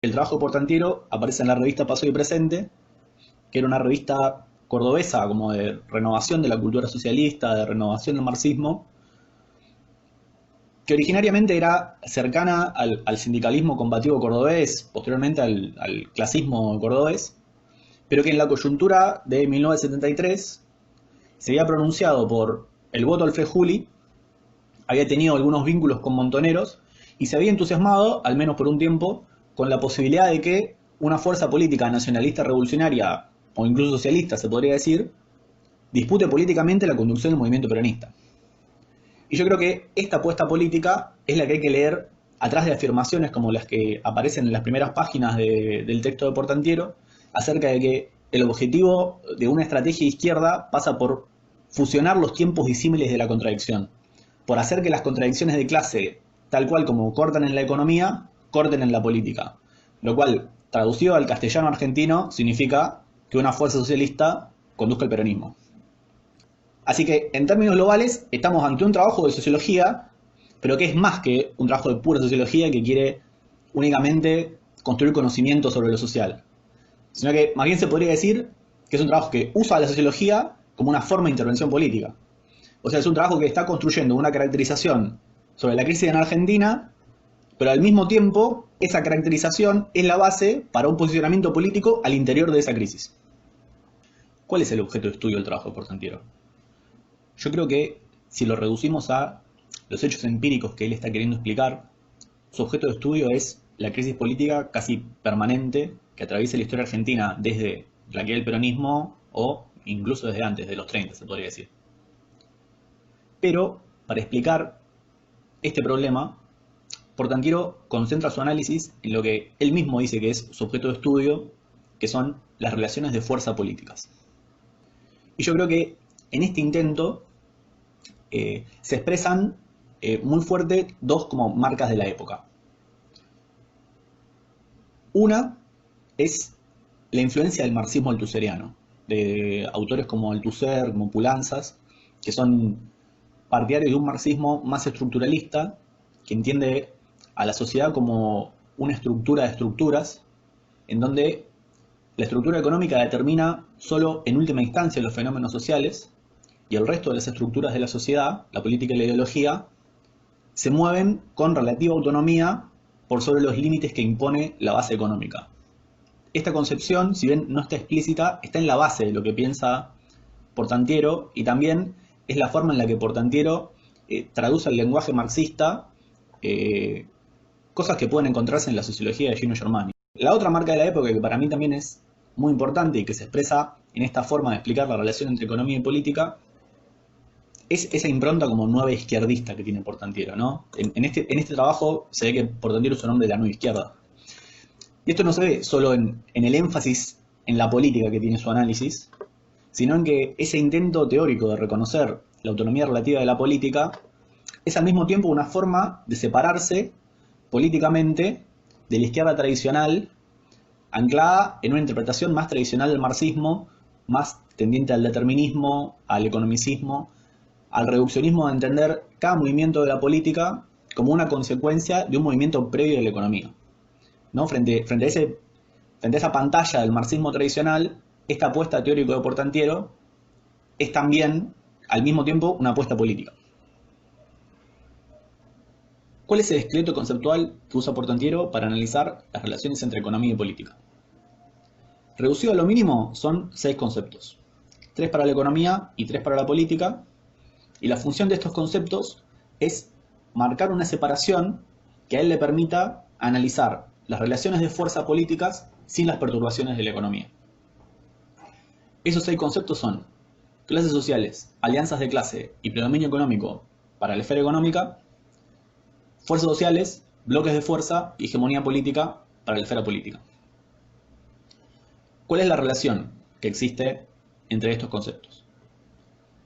El trabajo de Portantiero aparece en la revista Pasado y Presente, que era una revista cordobesa como de renovación de la cultura socialista, de renovación del marxismo, que originariamente era cercana al sindicalismo combativo cordobés, posteriormente al clasismo cordobés, pero que en la coyuntura de 1973 se había pronunciado por el voto al Frejuli, había tenido algunos vínculos con Montoneros y se había entusiasmado, al menos por un tiempo, con la posibilidad de que una fuerza política nacionalista revolucionaria, o incluso socialista se podría decir, dispute políticamente la conducción del movimiento peronista. Y yo creo que esta apuesta política es la que hay que leer atrás de afirmaciones como las que aparecen en las primeras páginas del texto de Portantiero, acerca de que el objetivo de una estrategia de izquierda pasa por fusionar los tiempos disímiles de la contradicción, por hacer que las contradicciones de clase, tal cual como cortan en la economía, corten en la política. Lo cual, traducido al castellano argentino, significa que una fuerza socialista conduzca el peronismo. Así que, en términos globales, estamos ante un trabajo de sociología, pero que es más que un trabajo de pura sociología que quiere únicamente construir conocimiento sobre lo social, sino que más bien se podría decir que es un trabajo que usa la sociología como una forma de intervención política. O sea, es un trabajo que está construyendo una caracterización sobre la crisis en Argentina, pero al mismo tiempo esa caracterización es la base para un posicionamiento político al interior de esa crisis. ¿Cuál es el objeto de estudio del trabajo de Portantiero? Yo creo que si lo reducimos a los hechos empíricos que él está queriendo explicar, su objeto de estudio es la crisis política casi permanente que atraviesa la historia argentina desde la que el peronismo o incluso desde antes, de los 30 se podría decir. Pero para explicar este problema, Portantiero concentra su análisis en lo que él mismo dice que es su objeto de estudio, que son las relaciones de fuerza políticas. Y yo creo que en este intento se expresan muy fuerte dos como marcas de la época. Una es la influencia del marxismo althuseriano, de autores como Althusser, como Pulanzas, que son partidarios de un marxismo más estructuralista, que entiende a la sociedad como una estructura de estructuras, en donde la estructura económica determina solo en última instancia los fenómenos sociales, y el resto de las estructuras de la sociedad, la política y la ideología, se mueven con relativa autonomía por sobre los límites que impone la base económica. Esta concepción, si bien no está explícita, está en la base de lo que piensa Portantiero, y también es la forma en la que Portantiero traduce al lenguaje marxista cosas que pueden encontrarse en la sociología de Gino Germani. La otra marca de la época, que para mí también es muy importante y que se expresa en esta forma de explicar la relación entre economía y política, es esa impronta como nueva izquierdista que tiene Portantiero, ¿no? En este trabajo se ve que Portantiero es un hombre de la nueva izquierda. Y esto no se ve solo en el énfasis en la política que tiene su análisis, sino en que ese intento teórico de reconocer la autonomía relativa de la política es al mismo tiempo una forma de separarse políticamente de la izquierda tradicional, anclada en una interpretación más tradicional del marxismo, más tendiente al determinismo, al economicismo, al reduccionismo de entender cada movimiento de la política como una consecuencia de un movimiento previo de la economía, ¿no? Frente a esa pantalla del marxismo tradicional, esta apuesta teórica de Portantiero es también, al mismo tiempo, una apuesta política. ¿Cuál es el esqueleto conceptual que usa Portantiero para analizar las relaciones entre economía y política? Reducido a lo mínimo, son 6 conceptos. 3 para la economía y 3 para la política. Y la función de estos conceptos es marcar una separación que a él le permita analizar las relaciones de fuerza políticas sin las perturbaciones de la economía. Esos 6 conceptos son clases sociales, alianzas de clase y predominio económico para la esfera económica, fuerzas sociales, bloques de fuerza y hegemonía política para la esfera política. ¿Cuál es la relación que existe entre estos conceptos?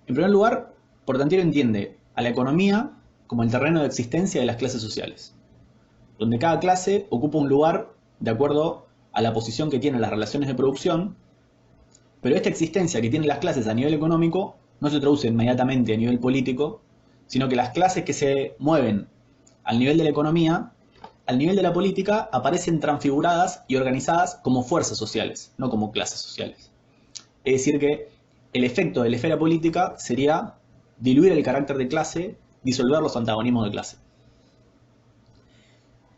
En primer lugar, Portantiero entiende a la economía como el terreno de existencia de las clases sociales, donde cada clase ocupa un lugar de acuerdo a la posición que tienen las relaciones de producción, pero esta existencia que tienen las clases a nivel económico no se traduce inmediatamente a nivel político, sino que las clases que se mueven al nivel de la economía al nivel de la política aparecen transfiguradas y organizadas como fuerzas sociales, no como clases sociales. Es decir que el efecto de la esfera política sería diluir el carácter de clase, disolver los antagonismos de clase.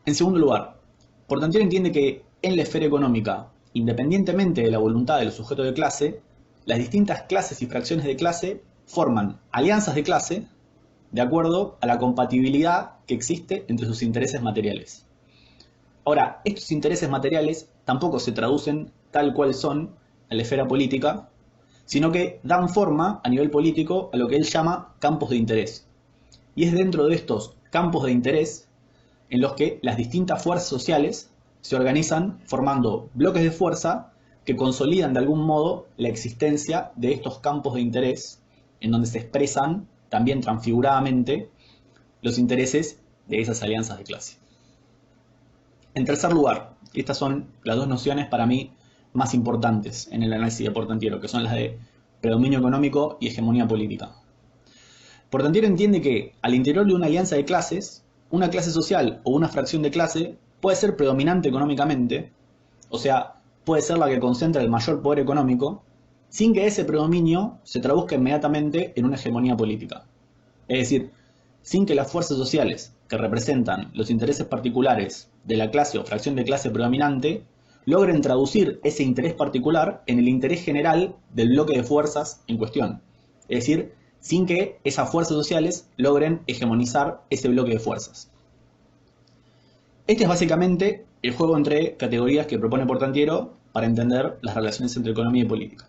En segundo lugar, Portantiero entiende que en la esfera económica, independientemente de la voluntad de los sujetos de clase, las distintas clases y fracciones de clase forman alianzas de clase de acuerdo a la compatibilidad que existe entre sus intereses materiales. Ahora, estos intereses materiales tampoco se traducen tal cual son en la esfera política, sino que dan forma a nivel político a lo que él llama campos de interés. Y es dentro de estos campos de interés en los que las distintas fuerzas sociales se organizan formando bloques de fuerza que consolidan de algún modo la existencia de estos campos de interés en donde se expresan también transfiguradamente los intereses de esas alianzas de clase. En tercer lugar, estas son las dos nociones para mí más importantes en el análisis de Portantiero, que son las de predominio económico y hegemonía política. Portantiero entiende que al interior de una alianza de clases, una clase social o una fracción de clase puede ser predominante económicamente, o sea, puede ser la que concentra el mayor poder económico, sin que ese predominio se traduzca inmediatamente en una hegemonía política. Es decir, sin que las fuerzas sociales que representan los intereses particulares de la clase o fracción de clase predominante logren traducir ese interés particular en el interés general del bloque de fuerzas en cuestión. Es decir, sin que esas fuerzas sociales logren hegemonizar ese bloque de fuerzas. Este es básicamente el juego entre categorías que propone Portantiero para entender las relaciones entre economía y política.